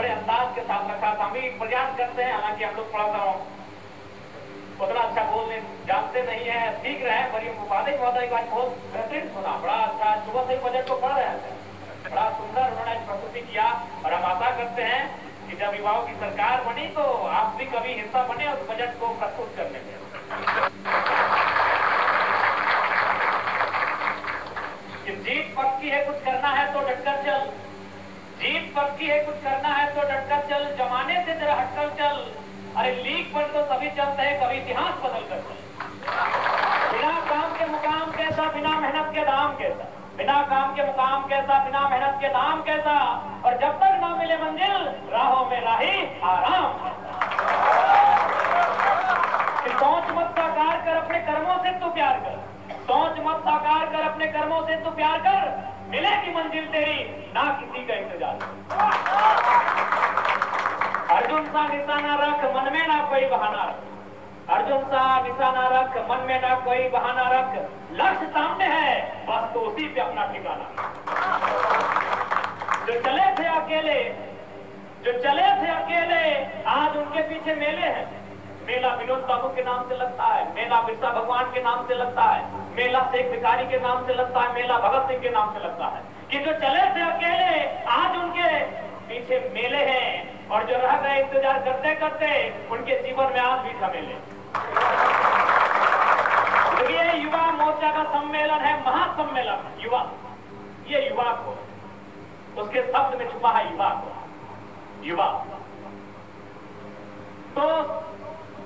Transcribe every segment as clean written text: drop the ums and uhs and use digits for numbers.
बड़े अंदाज के साथ रखा था। हम भी प्रयास करते हैं, हालांकि हम लोग थोड़ा सा उतना अच्छा बोलने जानते नहीं है, सीख रहे हैं। पर ये उपाध्याय महोदय की बहुत बेहतरीन सुना, बड़ा अच्छा। सुबह से ही बजट को पढ़ रहे थे, बड़ा सुंदर उन्होंने प्रस्तुति किया। और हम आशा करते हैं कि जब युवाओं की सरकार बनी तो आप भी कभी हिस्सा बने उस बजट को प्रस्तुत करने में। जीत पक्की है, कुछ करना है तो डटकर चल। जीत पक्की है, कुछ करना है तो डटकर चल। जमाने से जरा हटकर चल। अरे लीक पर तो सभी चलते हैं, कभी इतिहास बदल कर चल। बिना काम के मुकाम कैसा, बिना मेहनत के दाम कैसा। बिना काम के मुकाम कैसा, बिना मेहनत के दाम कैसा। और जब तक ना मिले मंजिल, राहों में राही आराम। सोच मत साकार कर, अपने कर्मों से तू प्यार कर। सोच मत साकार कर, अपने कर्मों से तू प्यार कर। मिलेगी मंजिल तेरी, ना किसी का इंतजार। अर्जुन सा निशाना रख, मन में ना कोई बहाना रख। अर्जुन सा निशाना रख, मन में ना कोई बहाना रख। लक्ष्य सामने है, बस तो उसी पे अपना ठिकाना। जो चले थे अकेले, जो चले थे अकेले, आज उनके पीछे मेले हैं। मेला विनोद बाबू के नाम से लगता है, मेला बिरसा भगवान के नाम से लगता है, मेला शेख भिखारी के नाम से लगता है, मेला भगत सिंह के नाम से लगता है। कि जो चले थे अकेले, आज उनके पीछे मेले हैं। और जो रह गए इंतजार करते करते, उनके जीवन में आज भी झमेले। ये युवा मोर्चा का सम्मेलन है, महासम्मेलन। युवा, ये युवा को, उसके शब्द में छुपा है युवा को। युवा तो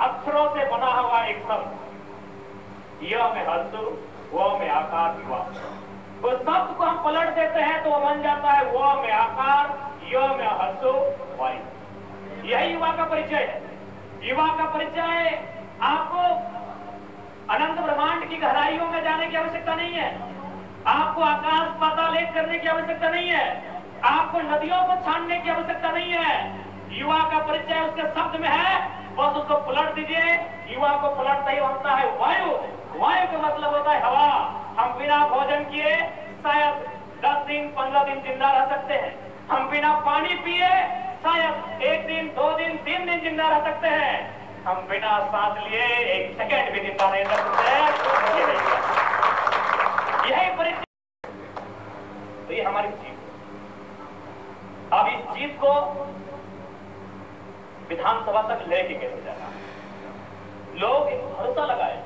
अक्षरों से बना हुआ एक शब्द, य में हर्षु, व में आकार, युवा। उस शब्द को हम पलट देते हैं तो वह बन जाता है व में आकार, य में हर्षु, वायु। यही युवा का परिचय है। युवा का परिचय आपको अनंत ब्रह्मांड की गहराइयों में जाने की आवश्यकता नहीं है। आपको आकाश पाताल एक करने की आवश्यकता नहीं है। आपको नदियों को छानने की आवश्यकता नहीं है। युवा का परिचय उसके शब्द में है, बस उसको पलट दीजिए। युवा को पलटता ही बनता है वायु। वायु का मतलब होता है हवा। हम बिना भोजन किए शायद 10 दिन 15 दिन जिंदा रह सकते हैं। हम बिना पानी पिए शायद 1 दिन 2 दिन 3 दिन जिंदा रह सकते हैं। हम बिना सांस लिए 1 सेकंड भी जिंदा नहीं रह सकते। यही परिचय, तो ये हमारी जीत। अब इस जीत को विधानसभा तक लेके कैसे जाना, लोग भरोसा लगाए।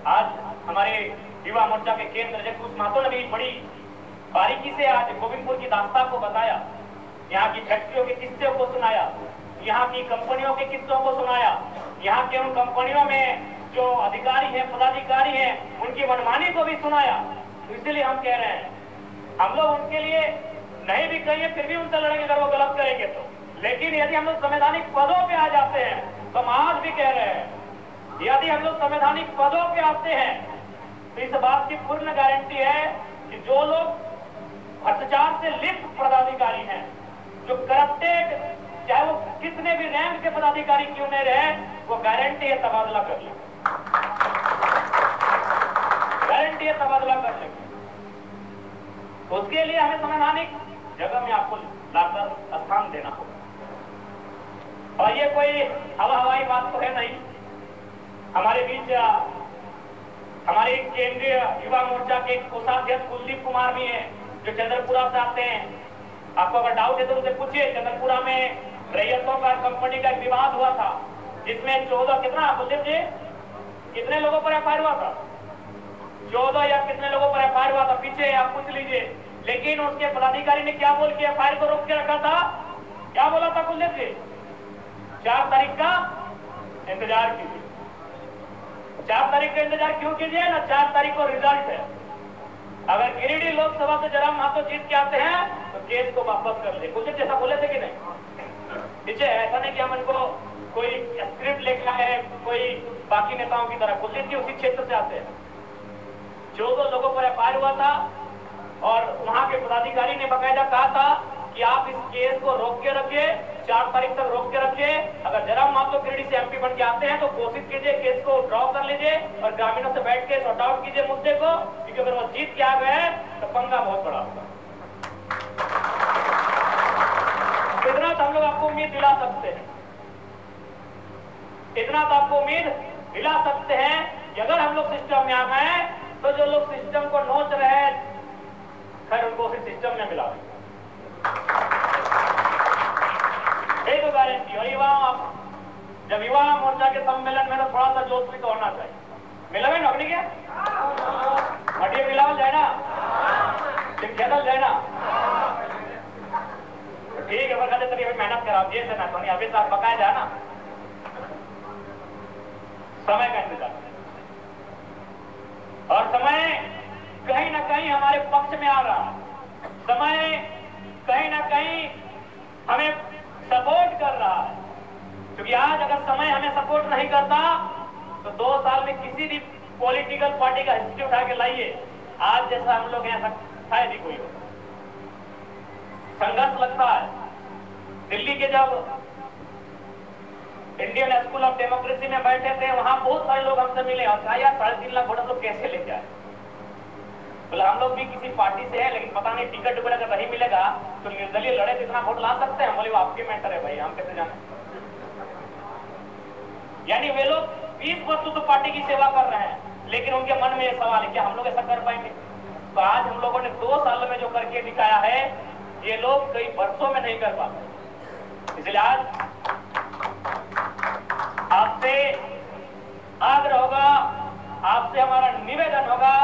आज हमारे युवा मोर्चा के केंद्र अध्यक्ष महतो ने भी बड़ी बारीकी से आज गोविंदपुर की दास्तान को बताया, यहाँ की फैक्ट्रियों के किस्सों को सुनाया, यहाँ की कंपनियों के किस्सों को सुनाया, यहाँ के उन कंपनियों में जो अधिकारी हैं, पदाधिकारी हैं, उनकी मनमानी को भी सुनाया। तो इसलिए हम कह रहे हैं, हम लोग उनके लिए नहीं भी कहेंगे फिर भी उनसे लड़ेंगे अगर वो गलत करेंगे तो। लेकिन यदि हम लोग संवैधानिक पदों पे आ जाते हैं तो हम आज भी कह रहे हैं, यदि हम लोग संवैधानिक पदों पे आते हैं तो इस बात की पूर्ण गारंटी है कि जो लोग भ्रष्टाचार से लिप्त पदाधिकारी हैं, जो करप्टेड, चाहे वो कितने भी रैंक के पदाधिकारी क्यों नहीं रहे, वो गारंटी है तबादला कर लेंगे। गारंटी है तबादला कर लेंगे। उसके लिए हमें संवैधानिक जगह में आपको लाकर स्थान देना होगा। और ये कोई हवाई बात तो है नहीं। हमारे बीच हमारे केंद्रीय युवा मोर्चा के कोषाध्यक्ष कुलदीप कुमार भी हैं, जो चंद्रपुरा से आते हैं। आपको अगर डाउट है तो उनसे पूछिए। चंद्रपुरा में रैयतों का कंपनी का एक विवाद हुआ था, जिसमें 14 कितना कुलदीप जी कितने लोगों पर एफआईआर हुआ था? 14 या कितने लोगों पर एफआईआर हुआ था? पीछे आप पूछ लीजिए। लेकिन उसके पदाधिकारी ने क्या बोल के एफआईआर को रोक के रखा था? क्या बोला था कुलदीप जी? 4 तारीख का इंतजार कीजिए। 4 तारीख का इंतजार क्यों कीजिए ना? 4 तारीख को रिजल्ट है। अगर गिरिडीह लोकसभा से जयराम महतो जीत के आते हैं तो केस को वापस कर ले। कुछ जैसा बोले थे कि नहीं? पीछे ऐसा नहीं कि हम इनको कोई स्क्रिप्ट लिखा है कोई बाकी नेताओं की तरह। कुलदीप जी उसी क्षेत्र से आते हैं। 14 लोगों पर एफआईआर हुआ था और वहां के पदाधिकारी ने बकायदा कहा था कि आप इस केस को रोक के रखिए, 4 तारीख तक रोक के रखिए। अगर जयराम महतो गिरिडीह से एमपी बन के आते हैं तो कोशिश कीजिए केस को ड्रॉ कर लीजिए और ग्रामीणों से बैठ के सॉर्ट आउट कीजिए मुद्दे को, क्योंकि अगर वो जीत के आ गए तो पंगा बहुत बड़ा होगा। इतना तो हम लोग आपको उम्मीद दिला सकते हैं, इतना तो आपको उम्मीद दिला सकते हैं कि अगर हम लोग सिस्टम में आ गए तो जो लोग सिस्टम को नोच रहे हैं, खैर उनको उसी सिस्टम में मिला एक तो गारंटी। और युवा, जब युवा मोर्चा के सम्मेलन में तो थोड़ा सा जोश भी तो होना चाहिए। मिला में नौकरी क्या मटिया मिलावल जाए ना, खेल जाए ना, ठीक है। बरखा तरी मेहनत करा दिए से ना तो अभी साथ बकाया जाए ना, समय का इंतजार। और समय कहीं ना कहीं हमारे पक्ष में आ रहा है, समय कहीं ना कहीं हमें सपोर्ट कर रहा है। क्योंकि आज अगर समय हमें सपोर्ट नहीं करता तो 2 साल में किसी भी पॉलिटिकल पार्टी का हिस्ट्री उठा के लाइए, आज जैसा हम लोग यहाँ शायद ही कोई हो। संघर्ष लगता है। दिल्ली के जब इंडियन स्कूल ऑफ डेमोक्रेसी में बैठे थे, वहां बहुत सारे लोग हमसे मिले और कहा यार 3.5 लाख वोट हम लोग कैसे लेके आए। बोला हम लोग भी किसी पार्टी से है, लेकिन पता नहीं टिकट वगैरह अगर नहीं मिलेगा तो निर्दलीय लड़े तो इतना वोट ला सकते हैं। बोले वो आपके मैटर है भाई, हम कैसे जाने। यानी वे लोग 20 वर्षों से पार्टी की सेवा कर रहे हैं, लेकिन उनके मन में ये सवाल है क्या हम लोग ऐसा कर पाएंगे। तो आज हम लोगों ने 2 साल में जो करके दिखाया है, ये लोग कई वर्षों में नहीं कर पाते। इसलिए आज आपसे आग्रह होगा, आपसे हमारा निवेदन होगा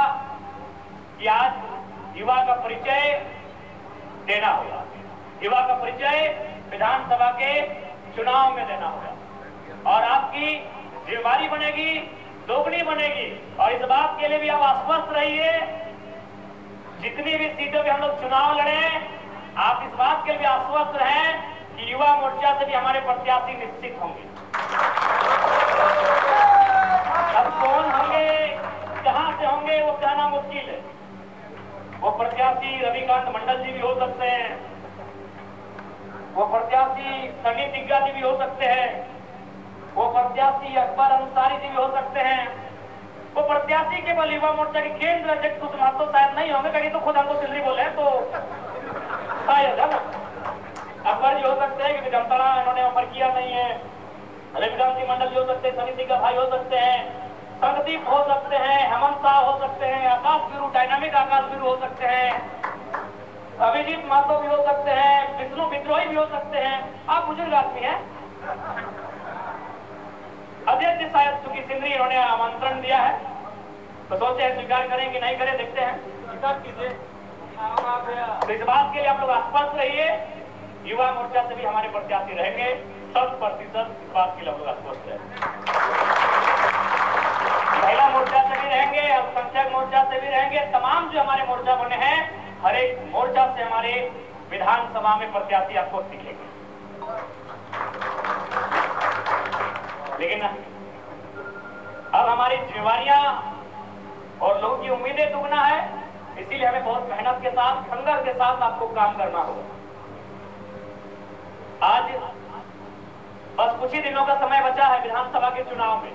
कि आज युवा का परिचय देना होगा। युवा का परिचय विधानसभा के चुनाव में देना होगा और आपकी जिम्मेदारी बनेगी, दोगुनी बनेगी। और इस बात के लिए भी आप आश्वस्त रहिए, जितनी भी सीटों पे हम लोग चुनाव लड़े, आप इस बात के लिए भी आश्वस्त रहें कि युवा मोर्चा से भी हमारे प्रत्याशी निश्चित होंगे। अब कौन होंगे, कहां से होंगे, वो कहना मुश्किल है। वो प्रत्याशी रविकांत मंडल जी भी हो सकते हैं, वो प्रत्याशी सनी दिग्गा जी भी हो सकते हैं, वो प्रत्याशी अकबर अंसारी जी भी हो सकते हैं, वो प्रत्याशी केवल युवा मोर्चा के केंद्र अध्यक्ष कुछ महत्व शायद नहीं होंगे, कहीं तो खुद हमको सिल्ली बोले तो शायद है ना। अकबर जी हो सकते हैं क्योंकि जमताड़ा इन्होंने ऑफर किया नहीं है, रविकांत जी मंडल जी हो सकते हैं, सनी दिग्गा भाई हो सकते हैं, संगदीप हो सकते हैं, हेमंत शाह हो सकते हैं, आकाश वीरू, डायनामिक आकाश वीरू हो सकते हैं, अभिजीत महतो भी हो सकते हैं, विष्णु विद्रोही भी हो सकते हैं। आप बुजुर्ग आदमी हैं। अध्यक्ष शायद चूंकि सिंदरी इन्होंने आमंत्रण दिया है तो सोचते हैं स्वीकार करें कि नहीं करें, देखते हैं। स्वीकार कीजिए। तो इस बात के लिए आप लोग आश्वस्त रहिए, युवा मोर्चा से भी हमारे प्रत्याशी रहेंगे 100%। इस बात के लिए आप लोग आश्वस्त रहेंगे। महिला मोर्चा से भी रहेंगे, अल्पसंख्यक मोर्चा से भी रहेंगे। तमाम जो हमारे मोर्चा बने हैं, हर एक मोर्चा से हमारे विधानसभा में प्रत्याशी आपको दिखेंगे। लेकिन अब हमारी जिम्मेवारियां और लोगों की उम्मीदें दुगना है, इसीलिए हमें बहुत मेहनत के साथ, संघर्ष के साथ आपको काम करना होगा। आज बस कुछ ही दिनों का समय बचा है विधानसभा के चुनाव में।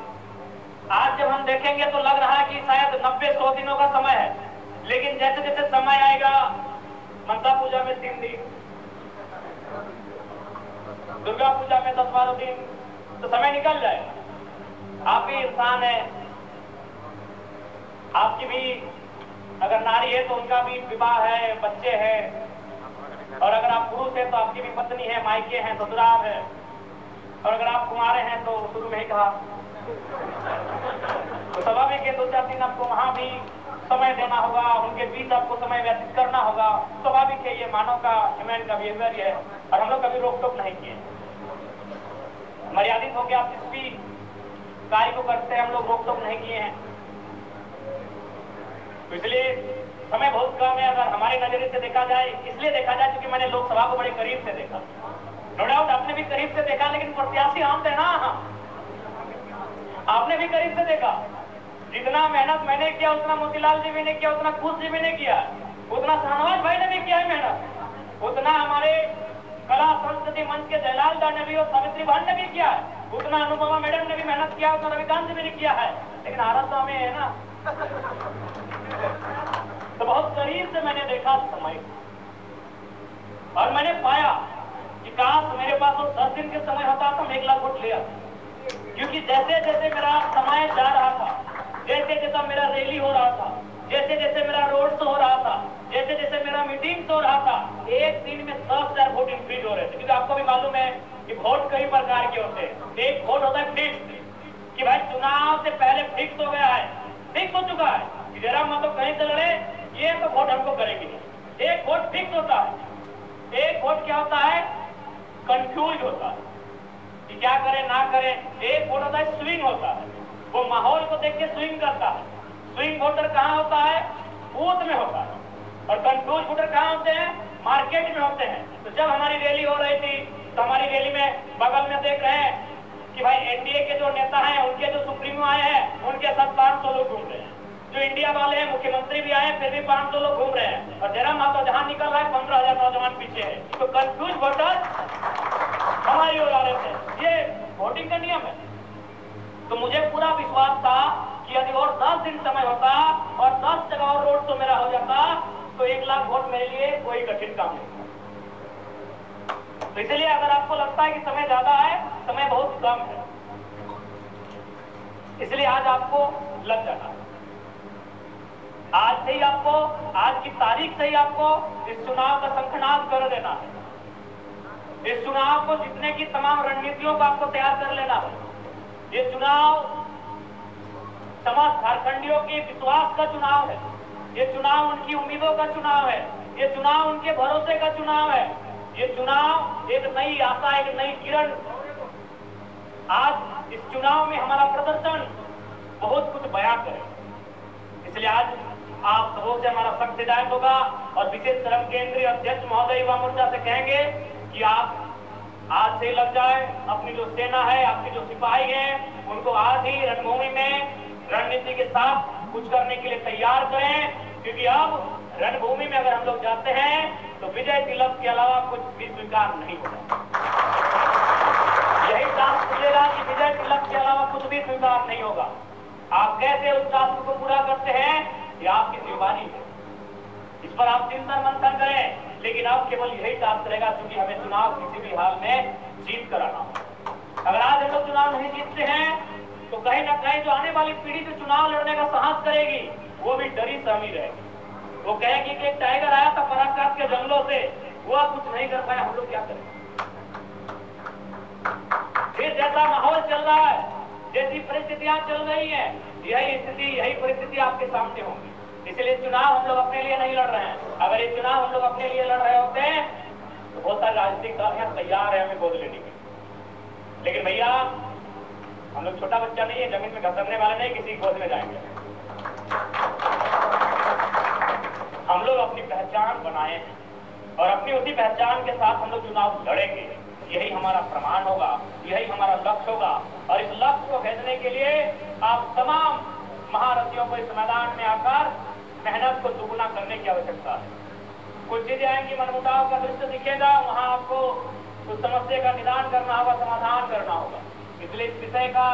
आज जब हम देखेंगे तो लग रहा है कि शायद 90-100 दिनों का समय है, लेकिन जैसे जैसे समय आएगा, मनसा पूजा में 3 दिन, दुर्गा पूजा में 10-12 दिन, तो समय निकल जाएगा। आप भी इंसान है, आपकी भी अगर नारी है तो उनका भी विवाह है, बच्चे हैं, और अगर आप पुरुष है तो आपकी भी पत्नी है, मायके हैं, ससुराल है, और अगर आप कुंवारे हैं तो शुरू में ही कहा तो स्वाभाविक है 2-4 दिन आपको वहां भी समय देना होगा, उनके बीच आपको समय व्यतीत करना होगा। स्वाभाविक है, ये मानव का, ह्यूमन का बिहेवियर है, और हम लोग कभी रोक टोक नहीं किए। मर्यादित होकर आप जिस भी कार्य को करते हैं हम लोग रोक टोक नहीं किए हैं। तो इसलिए समय बहुत कम है। अगर हमारे नजरिए से देखा जाए, इसलिए देखा जाए क्योंकि मैंने लोकसभा को बड़े करीब से देखा। नो डाउट आपने भी करीब से देखा, लेकिन प्रत्याशी हम थे ना, आपने भी करीब से देखा। जितना मेहनत मैंने किया उतना मोतीलाल जी भी ने किया, उतना खुश जी भी ने किया, उतना शाहनवाज भाई ने भी किया है मेहनत, उतना हमारे कला संस्कृति मंच के जयलाल दा ने भी और सावित्री बहन ने भी किया है, उतना अनुपमा मैडम ने भी मेहनत किया, उतना रविकांत जी ने भी किया है। लेकिन आरत तो हमें है ना। तो बहुत करीब से मैंने देखा समय, और मैंने पाया कि काश मेरे पास वो 10 दिन के समय होता तो मैं 1 लाख वोट ले आता। क्योंकि जैसे जैसे मेरा समय जा रहा था, जैसे जैसा मेरा रैली हो रहा था, जैसे जैसे मेरा रोड शो हो रहा था, जैसे जैसे मेरा मीटिंग हो रहा था, एक दिन में 10,000 वोट इंक्रीज हो रहे थे। क्योंकि आपको भी मालूम है कि वोट कई प्रकार के होते हैं। एक वोट होता है फिक्स, कि भाई चुनाव से पहले फिक्स हो गया है, फिक्स हो चुका है कि जयराम महतो कहीं से लड़े, ये तो वोट हमको करेंगे। एक वोट फिक्स होता है। एक वोट क्या होता है, कंफ्यूज होता है कि क्या करें ना करें। एक वोट होता है स्विंग होता है, वो माहौल को देख के स्विंग करता है। स्विंग वोटर कहाँ होता है, बूथ में होता है। और कंफ्यूज वोटर कहाँ होते हैं, मार्केट में होते हैं। तो जब हमारी रैली हो रही थी तो हमारी रैली में बगल में देख रहे हैं कि भाई एनडीए के जो नेता हैं, उनके जो सुप्रीमो आए हैं, उनके साथ 500 लोग घूम रहे हैं। जो इंडिया वाले हैं, मुख्यमंत्री भी आए, फिर भी 500 लोग घूम रहे हैं। और जयराम महतो जहां निकल रहा है 15,000 नौजवान पीछे है। तो कंफ्यूज वोटर हमारी ओर आ रहे थे। ये वोटिंग का नियम है। तो मुझे पूरा विश्वास था कि यदि और 10 दिन समय होता और 10 जगह और रोड शो मेरा हो जाता तो 1 लाख वोट मेरे लिए कोई कठिन काम नहीं। तो इसलिए अगर आपको लगता है कि समय ज्यादा है, समय बहुत कम है, इसलिए आज आपको लग जाना है। आज से ही आपको, आज की तारीख से ही आपको इस चुनाव का शंखनाद कर देना है। इस चुनाव को जीतने की तमाम रणनीतियों को आपको तैयार कर लेना है। ये चुनाव समस्त झारखंडियों के विश्वास का चुनाव है। ये चुनाव उनकी उम्मीदों का चुनाव है। ये चुनाव उनके भरोसे का चुनाव है। ये चुनाव एक नई आशा, एक नई किरण। आज इस चुनाव में हमारा प्रदर्शन बहुत कुछ बयां करे। इसलिए आज आप सबों से हमारा सख्त हिदायत होगा और विशेष कर्म केंद्रीय अध्यक्ष महोदय युवा मोर्चा से कहेंगे कि आप आज से लग जाए। अपनी जो सेना है, आपके जो सिपाही हैं, उनको आज ही रणभूमि में रणनीति के साथ कुछ करने के लिए तैयार करें। क्योंकि अब रणभूमि में अगर हम लोग जाते हैं तो विजय तिलक के अलावा कुछ भी स्वीकार नहीं होगा। यही टास्क मिलेगा कि विजय तिलक के अलावा कुछ भी स्वीकार नहीं होगा। आप कैसे उस टास्क को पूरा करते हैं, ये आपकी जिम्मेदारी है। इस पर आप चिंतन मंथन करें। लेकिन अब केवल यही टास्क रहेगा, क्योंकि हमें चुनाव किसी भी हाल में जीत कर आना होगा। अगर आज हम लोग चुनाव नहीं जीतते हैं तो कहीं ना कहीं जो आने वाली पीढ़ी जो चुनाव लड़ने का साहस करेगी, वो भी डरी सहमी रहेगी। वो कहेगी कि एक टाइगर आया था पराकाष्ठ के जंगलों से, वो कुछ नहीं कर पाया, हम लोग क्या करें। फिर जैसा माहौल चल रहा है, जैसी परिस्थितियां चल रही हैं, यही स्थिति, यही परिस्थिति आपके सामने होंगी। इसलिए चुनाव हम लोग अपने लिए नहीं लड़ रहे हैं। अगर ये चुनाव हम लोग अपने लिए लड़ रहे होते हैं तो बहुत सारे राजनीतिक दल यहाँ तैयार है हमें गोद लेने के। लेकिन भैया, हम लोग छोटा बच्चा नहीं है, जमीन में घसरने वाले नहीं, किसी गोद में जाएंगे। हम लोग अपनी पहचान बनाए हैं और अपनी उसी पहचान के साथ हम लोग चुनाव लड़ेंगे। यही हमारा प्रमाण होगा, यही हमारा लक्ष्य होगा। और इस लक्ष्य को भेजने के लिए आप तमाम महारथियों को इस मैदान में आकर मेहनत को दुगुना करने की आवश्यकता है। कुछ चीजें आएंगी, मनमुटाव का दृश्य दिखेगा, वहां आपको उस समस्या का निदान करना होगा, समाधान करना होगा। इसलिए इस विषय का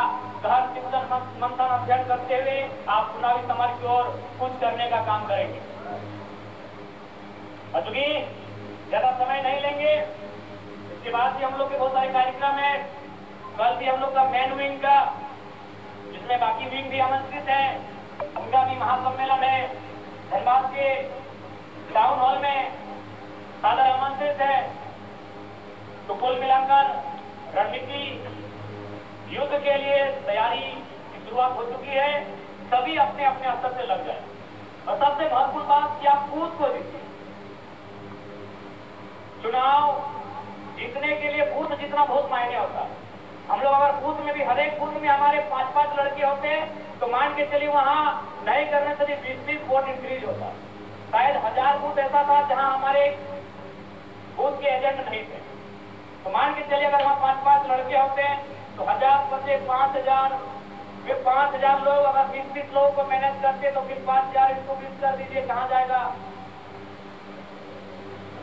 गहन चिंतन मंथन अध्ययन करते हुए आप चुनावी समर की ओर कुछ करने का काम करेंगे। और चूंकि ज्यादा समय नहीं लेंगे, इसके बाद भी हम लोग के बहुत सारे कार्यक्रम है। कल भी हम लोग का मेन विंग का, जिसमें बाकी विंग भी आमंत्रित है, उनका भी महासम्मेलन है। धनबाद के टाउन हॉल में सादर आमंत्रित है। तो कुल मिलाकर रणनीति युद्ध के लिए तैयारी की शुरुआत हो चुकी है। सभी अपने अपने स्तर से लग जाए। और सबसे महत्वपूर्ण बात कि आप बूथ को जीतिए। चुनाव जीतने के लिए बूथ जितना बहुत मायने होता है। हम लोग अगर बूथ में भी, हर एक बूथ में हमारे 5-5 लड़के होते हैं तो मान के चलिए वहां नहीं करने से भी 20-20 वोट इंक्रीज होता। शायद 1000 बूथ ऐसा था जहां हमारे बूथ के एजेंट नहीं थे। तो मान के चलिए अगर वहां 5-5 लड़के होते हैं तो 1000 बचे 5000, फिर 5000 लोग अगर 20-20 लोगों को मैनेज करते तो फिर 5000 इसको 20 कर दीजिए, कहां जाएगा।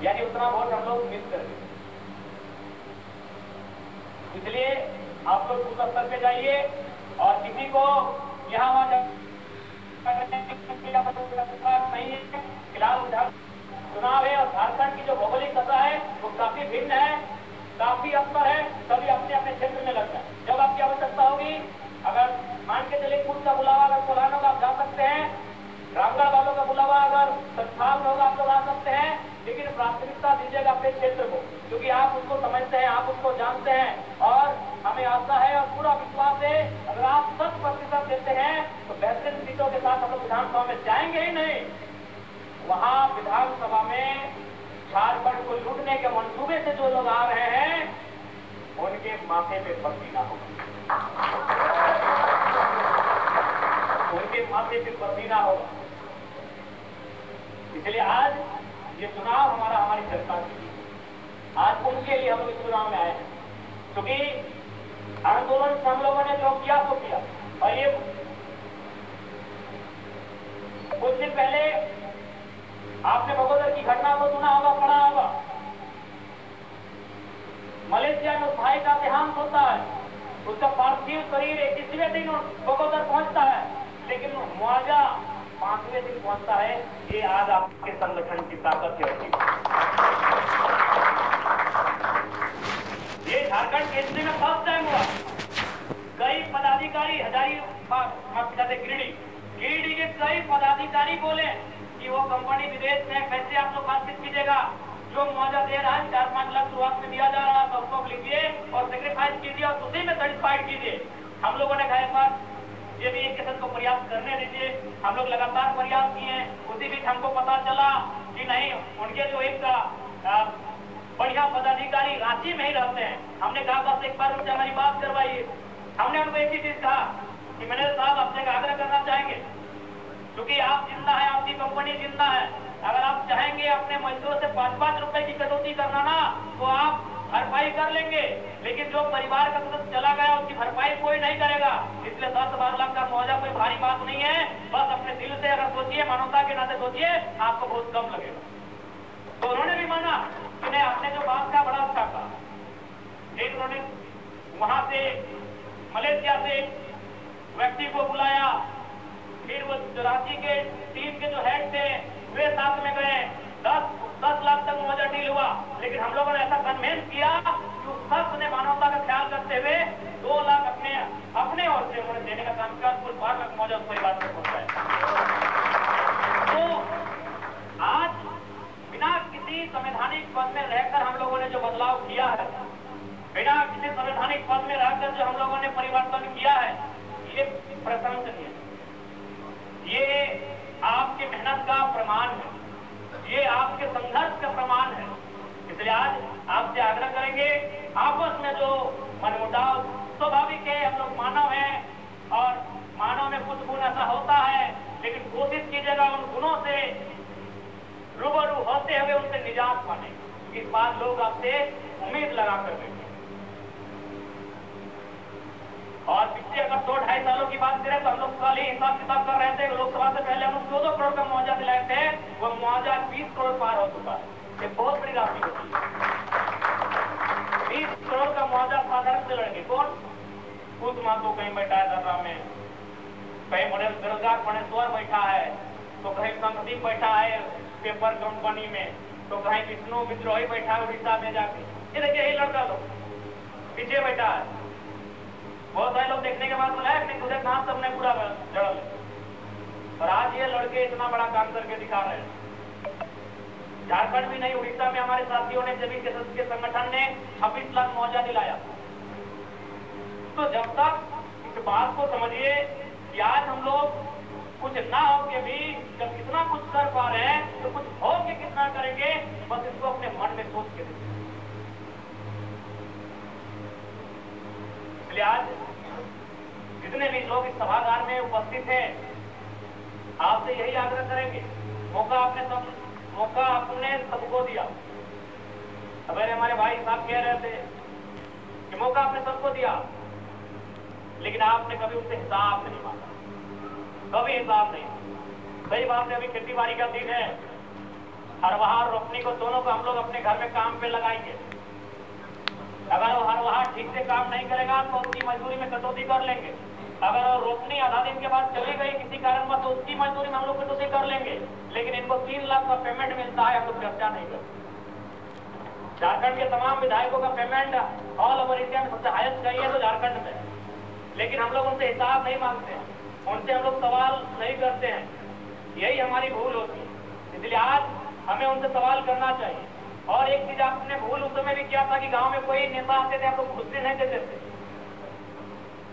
यानी उतना वोट हम लोग मिस कर देते। इसलिए आप लोग उस स्तर पे जाइए और किसी को यहाँ वहां नहीं है। फिलहाल चुनाव है और झारखंड की जो भौगोलिक सतह है वो काफी भिन्न है। काफी अवसर है, सभी अपने अपने क्षेत्र में लग जाए। जब आपकी आवश्यकता होगी, अगर मान के चले कुछ का बुलावा अगर कोलानो का आप जा सकते हैं, रामगढ़ वालों का बुलावा अगर संस्थान में होगा आप लोग आ सकते हैं, लेकिन प्राथमिकता दीजिएगा अपने क्षेत्र को, क्योंकि आप उसको समझते हैं, आप उसको जानते हैं और हमें आशा है और पूरा विश्वास है अगर आप 100% देते हैं तो बेहतरीन सीटों के साथ हम लोग विधानसभा में जाएंगे ही नहीं, वहां विधानसभा में झारखंड को लूटने के मंसूबे से जो लोग आ रहे हैं उनके माथे पे पसीना होगा, उनके माथे पे पसीना होगा। इसलिए आज ये चुनाव हमारी जनता की, आज उनके लिए हम लोग इस चुनाव में आए हैं, क्योंकि आंदोलन से हम लोगों ने जो किया तो किया। और ये कुछ दिन पहले आपने बगोदर की घटना को सुना होगा, पढ़ा होगा। मलेशिया में उस भाई का देहांत होता है, उसका पार्थिव शरीर 21वें दिन बगोदर पहुंचता है, लेकिन मुआवजा 5वें दिन पहुंचता है। ये आज आपके संगठन की ताकत है। ये झारखंड केंद्र में फर्स्ट टाइम हुआ। कई पदाधिकारी गिरिडीह के कई पदाधिकारी बोले कि वो कंपनी विदेश में कैसे आप लोग बातचीत कीजिएगा, जो मुआवजा दे रहा है 4-5 लाख शुरुआत में दिया जा रहा था उसको लिखिए और सेक्रीफाइस कीजिए और उसी में सेटिस्फाइड कीजिए। हम लोगों ने कहा एक बार ये भी एक किस्म को प्रयास करने दीजिए। हम लोग लगातार प्रयास किए, उसी बीच हमको पता चला कि नहीं, उनके जो एक बढ़िया पदाधिकारी रांची में ही रहते हैं। हमने कहा बस एक बार उनसे हमारी बात करवाइए। हमने उनको एक ही चीज कहा कि मैनेजर साहब आपसे आग्रह करना चाहेंगे, क्योंकि आप जिंदा है, आपकी कंपनी जिंदा है, अगर आप चाहेंगे अपने मजदूरों से 5-5 रुपए की कटौती करना ना तो आप भरपाई कर लेंगे, लेकिन जो परिवार का सदस्य चला गया उसकी भरपाई कोई नहीं करेगा। इसलिए 10-12 लाख का मुआवजा कोई भारी बात नहीं है। बस अपने दिल से अगर सोचिए, मानवता के नाते सोचिए, आपको बहुत कम लगेगा। तो उन्होंने भी माना कि नहीं, आपने जो बात कहा बड़ा अच्छा कहा। एक उन्होंने वहां से मलेशिया से व्यक्ति को बुलाया, फिर वो रांची के टीम के जो हेड थे वे साथ में गए। 10 लाख तक मुआवजा डील हुआ, लेकिन हम लोगों ने ऐसा कन्वेंस किया कि उस शख्स ने मानवता का ख्याल करते हुए 2 लाख अपने ओर से उन्होंने देने का काम किया, कुल 12 लाख मुआवजा उस परिवार तक पहुंचाया। तो आज बिना किसी संवैधानिक पद में रहकर हम लोगों ने जो बदलाव किया है, बिना किसी संवैधानिक पद में रहकर जो हम लोगों ने परिवर्तन किया है, ये प्रशंसनीय है। ये आपकी मेहनत का प्रमाण है, ये आपके संघर्ष का प्रमाण है। इसलिए आज आपसे आग्रह करेंगे, आपस में जो मनमुटाव स्वाभाविक है, हम लोग मानव हैं और मानव में कुछ गुण ऐसा होता है, लेकिन कोशिश कीजिएगा उन गुणों से रूबरू होते हुए उनसे निजात पाने। इस बात लोग आपसे उम्मीद लगा कर बैठे। और पिछले अगर 2-2.5 सालों की बात करें तो हम लोग कल ही हिसाब किताब कर रहे थे, लोकसभा से पहले हम लोग 14 करोड़ का मुआवजा दिलाए थे, वो मुआवजा 20 करोड़ पार हो चुका है। ये बहुत बड़ी राशि होती है। 20 करोड़ का मुआवजा साधारण से लड़के कौन, कुछ मातो कहीं बैठा है धरना में, कहीं बेरोजगार फणेश्वर बैठा है, तो कहीं संगदीप बैठा है पेपर कंपनी में, तो कहीं विष्णु विद्रोही बैठा है उड़ीसा में जाके। ये देखिए यही लड़का लोग पीछे बैठा है। बहुत सारे लोग देखने के बाद बोला है तुझे कहां सबने पूरा जड़ल, और आज ये लड़के इतना बड़ा काम करके दिखा रहे हैं। झारखंड भी नहीं, उड़ीसा में हमारे साथियों ने जमीन के संगठन ने 26 लाख मुआवजा दिलाया। तो जब तक इस बात को समझिए कि आज हम लोग कुछ ना हो के भी जब कितना कुछ कर पा रहे हैं तो कुछ हो के कितना करेंगे, बस इसको अपने मन में सोच के देखिए। इसलिए आज जितने भी लोग इस सभागार में उपस्थित हैं, आपसे यही आग्रह करेंगे, मौका आपने सबको दिया। अब हमारे भाई साहब कह रहे थे कि मौका आपने सबको दिया, लेकिन आपने कभी उससे हिसाब नहीं मांगा, कभी हिसाब नहीं। सही बात है, अभी खेती बाड़ी का दिन है, हरवाहा और रोपनी को दोनों को हम लोग अपने घर में काम पे लगाएंगे। अगर वो हरवाहा ठीक से काम नहीं करेगा तो उसकी मजदूरी में कटौती कर लेंगे। अगर वो रोपनी आधा दिन के बाद चली गई किसी कारणवश तो उसकी मजदूरी में हम लोग कटौती कर लेंगे। लेकिन इनको 3 लाख का पेमेंट मिलता है, हम लोग चर्चा नहीं करते। झारखंड के तमाम विधायकों का पेमेंट ऑल ओवर इंडिया में सबसे हाईएस्ट चाहिए तो झारखंड में, लेकिन हम लोग उनसे हिसाब नहीं मांगते हैं, उनसे हम लोग सवाल नहीं करते हैं, यही हमारी भूल होती है। इसलिए आज हमें उनसे सवाल करना चाहिए। और एक चीज आपने भूल उस समय भी किया था कि गांव में कोई नेता आते थे, आप लोग घुसने नहीं देते थे,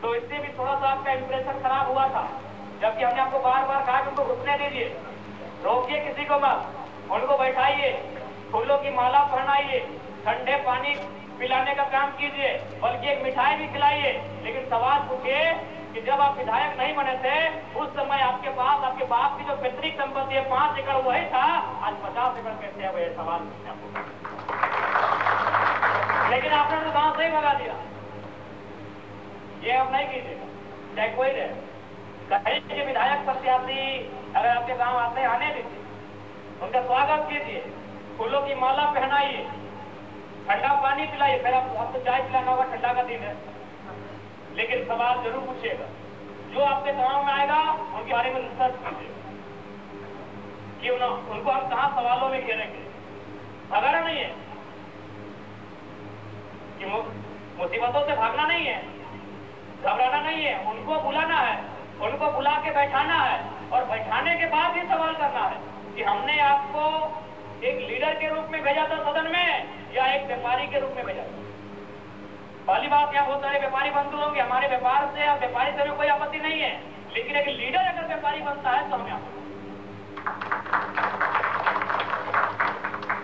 तो इससे भी थोड़ा सा आपका इंप्रेशन खराब हुआ था। जबकि हमने आपको बार बार कहा कि उनको घुसने दीजिए, रोकिए किसी को मत, उनको बैठाइए, फूलों की माला पहनाइए, ठंडे पानी पिलाने का काम कीजिए, बल्कि एक मिठाई भी खिलाइए। लेकिन सवाल पूछिए कि जब आप विधायक नहीं बने थे उस समय आपके पास आपके बाप की जो पैतृक संपत्ति है 5 एकड़ वही था, आज 50 एकड़ कैसे है, वही सवाल पूछे आपको। लेकिन आपने तो गांव से ही भगा दिया। ये अब नहीं कीजिएगा, चाहे कोई रहे। कहीं के विधायक प्रत्याशी अगर आपके गांव आते हैं, आने दीजिए, उनका स्वागत कीजिए, फूलों की माला पहनाइए, ठंडा पानी पिलाइए। फिर आपको चाय पिलाना होगा, ठंडा का दिन है, लेकिन सवाल जरूर पूछिएगा। जो आपके गांव में आएगा उनके बारे में रिसर्च कीजिएगा कि उनको हम कहां सवालों में घेरेंगे। भगाना नहीं है कि मुसीबतों से भागना नहीं है, घबराना नहीं है, उनको बुलाना है, उनको बुला के बैठाना है, और बैठाने के बाद ही सवाल करना है कि हमने आपको एक लीडर के रूप में भेजा था सदन में या एक व्यापारी के रूप में भेजा था। पहली बात, यहाँ बहुत सारे व्यापारी बंधु होंगे, हमारे व्यापार से या व्यापारी से कोई आपत्ति नहीं है, लेकिन एक लीडर अगर व्यापारी बनता है तो हमें आपत्ति,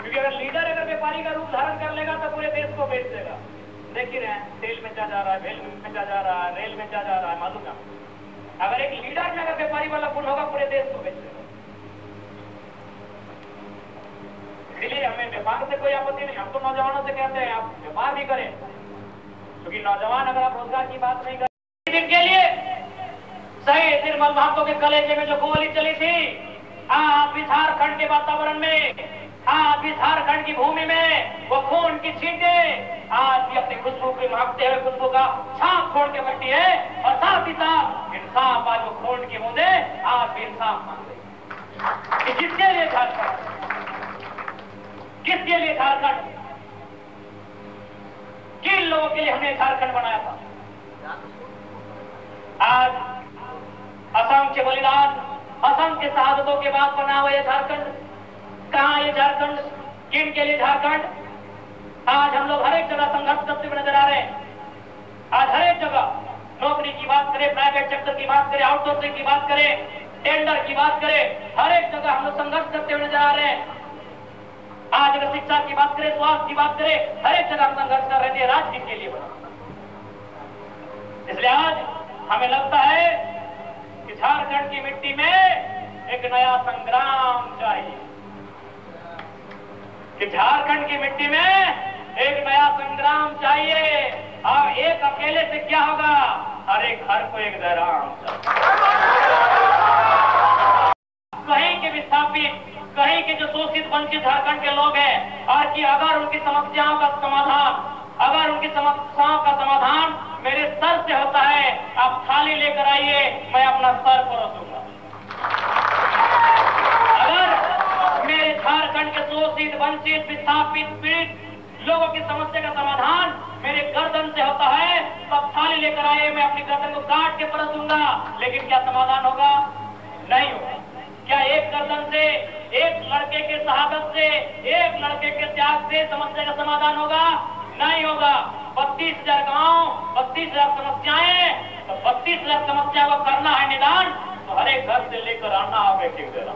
क्योंकि अगर लीडर अगर व्यापारी का रूप धारण कर लेगा तो पूरे देश को बेच देगा। देख ही रहे हैं, तेल बेचा जा रहा है, भेल बेचा जा रहा है, रेल बेचा जा रहा है, मालूम है। अगर एक लीडर में अगर व्यापारी वाला गुण होगा पूरे देश को बेच देगा। इसलिए हमें व्यापार से कोई आपत्ति नहीं। हम तो नौजवानों से कहते हैं आप व्यापार भी करें, क्योंकि नौजवान अगर आप रोजगार की बात नहीं करें, दिन के लिए सही निर्मल महतो के कलेजे में जो गोली चली थी, आज भी झारखंड के वातावरण में, आज भी झारखंड की भूमि में वो खून की छींटे आज भी अपनी खुशबू की महकते हुए खुशबू का छाप छोड़ के बैठी है। और साथ ही साथ इंसाफ, आज वो खून की बूंदे आज भी इंसाफ मांग रही कि किसके लिए झारखंड, किसके लिए झारखंड, किन लोगों के लिए हमने झारखंड बनाया था। आज असंख्य बलिदान, असंख्य शहादतों के बाद बना हुआ ये झारखंड, कहां ये झारखंड, किन के लिए झारखंड। आज हम लोग हर एक जगह संघर्ष करते हुए नजर आ रहे हैं। आज हर एक जगह नौकरी की बात करें, प्राइवेट सेक्टर की बात करें, आउटसोर्सिंग की बात करें, टेंडर की बात करें, हर एक जगह हम लोग संघर्ष करते हुए नजर आ रहे हैं। आज अगर शिक्षा की बात करें, स्वास्थ्य की बात करें, हर एक जगह हम संघर्ष कर रहे थे, राज्य के लिए बना। इसलिए आज हमें लगता है कि झारखंड की मिट्टी में एक नया संग्राम चाहिए, कि झारखंड की मिट्टी में एक नया संग्राम चाहिए। और एक अकेले से क्या होगा, हर एक घर को एक जयराम कहीं के विस्थापित, कहीं के जो शोषित वंचित झारखंड के लोग हैं, और कि अगर उनकी समस्याओं का समाधान, अगर उनकी समस्याओं का समाधान मेरे सर से होता है, आप थाली लेकर आइए, मैं अपना सर परोसूंगा। अगर मेरे झारखंड के शोषित वंचित विस्थापित पीड़ित लोगों की समस्या का समाधान मेरे गर्दन से होता है, तो आप थाली लेकर आइए, मैं अपनी गर्दन को काट के परोसूंगा। लेकिन क्या समाधान होगा? नहीं होगा। क्या एक गर्दन से, एक लड़के के शहादत से, एक लड़के के त्याग से समस्या का समाधान होगा? नहीं होगा। 32,000 गांव, 32,000 समस्याएं, तो 32,000 समस्या को करना है निदान, तो हर एक घर से लेकर आना होगा एक-एक जरा।